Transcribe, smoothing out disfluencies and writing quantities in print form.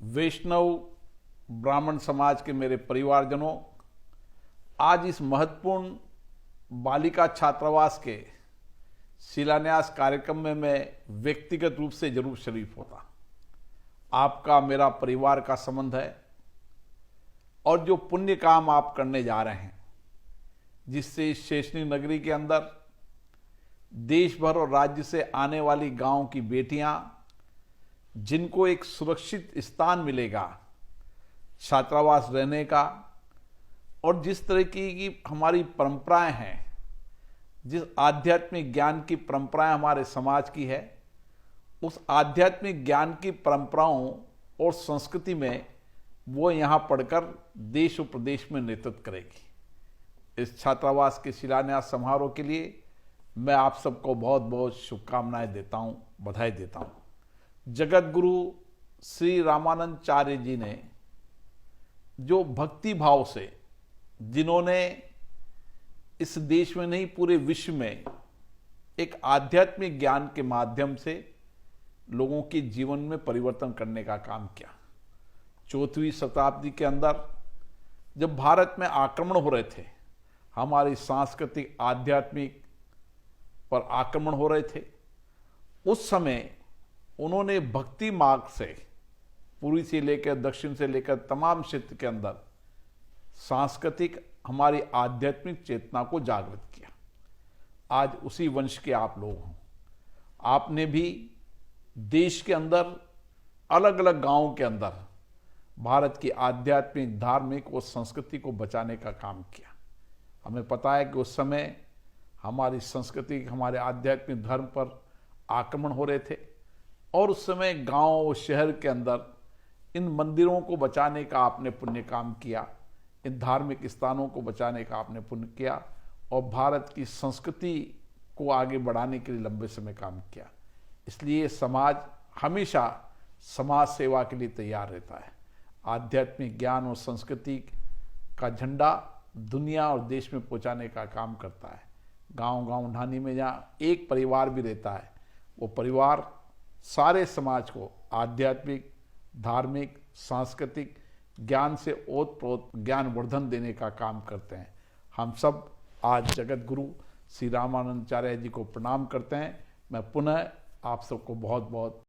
वैष्णव ब्राह्मण समाज के मेरे परिवारजनों, आज इस महत्वपूर्ण बालिका छात्रावास के शिलान्यास कार्यक्रम में मैं व्यक्तिगत रूप से जरूर शरीफ होता। आपका मेरा परिवार का संबंध है और जो पुण्य काम आप करने जा रहे हैं, जिससे इस शैक्षणिक नगरी के अंदर देश भर और राज्य से आने वाली गांव की बेटियां, जिनको एक सुरक्षित स्थान मिलेगा छात्रावास रहने का, और जिस तरह की हमारी परंपराएं हैं, जिस आध्यात्मिक ज्ञान की परंपराएं हमारे समाज की है, उस आध्यात्मिक ज्ञान की परंपराओं और संस्कृति में वो यहाँ पढ़कर देश और प्रदेश में नेतृत्व करेगी। इस छात्रावास के शिलान्यास समारोह के लिए मैं आप सबको बहुत बहुत शुभकामनाएं देता हूँ, बधाई देता हूँ। जगत गुरु श्री रामानंदाचार्य जी ने जो भक्ति भाव से, जिन्होंने इस देश में नहीं पूरे विश्व में एक आध्यात्मिक ज्ञान के माध्यम से लोगों के जीवन में परिवर्तन करने का काम किया। 4वीं शताब्दी के अंदर जब भारत में आक्रमण हो रहे थे, हमारी सांस्कृतिक आध्यात्मिक पर आक्रमण हो रहे थे, उस समय उन्होंने भक्ति मार्ग से पूर्वी से लेकर दक्षिण से लेकर तमाम क्षेत्र के अंदर सांस्कृतिक हमारी आध्यात्मिक चेतना को जागृत किया। आज उसी वंश के आप लोग हों। आपने भी देश के अंदर अलग अलग गांवों के अंदर भारत की आध्यात्मिक, धार्मिक और संस्कृति को बचाने का काम किया। हमें पता है कि उस समय हमारी संस्कृति, हमारे आध्यात्मिक धर्म पर आक्रमण हो रहे थे, और उस समय गांव और शहर के अंदर इन मंदिरों को बचाने का आपने पुण्य काम किया, इन धार्मिक स्थानों को बचाने का आपने पुण्य किया, और भारत की संस्कृति को आगे बढ़ाने के लिए लंबे समय काम किया। इसलिए समाज हमेशा समाज सेवा के लिए तैयार रहता है। आध्यात्मिक ज्ञान और संस्कृति का झंडा दुनिया और देश में पहुंचाने का काम करता है। गांव-गांव ढानी में जहाँ एक परिवार भी रहता है, वो परिवार सारे समाज को आध्यात्मिक, धार्मिक, सांस्कृतिक ज्ञान से ओतप्रोत ज्ञानवर्धन देने का काम करते हैं। हम सब आज जगत गुरु श्री रामानंदाचार्य जी को प्रणाम करते हैं। मैं पुनः आप सबको बहुत बहुत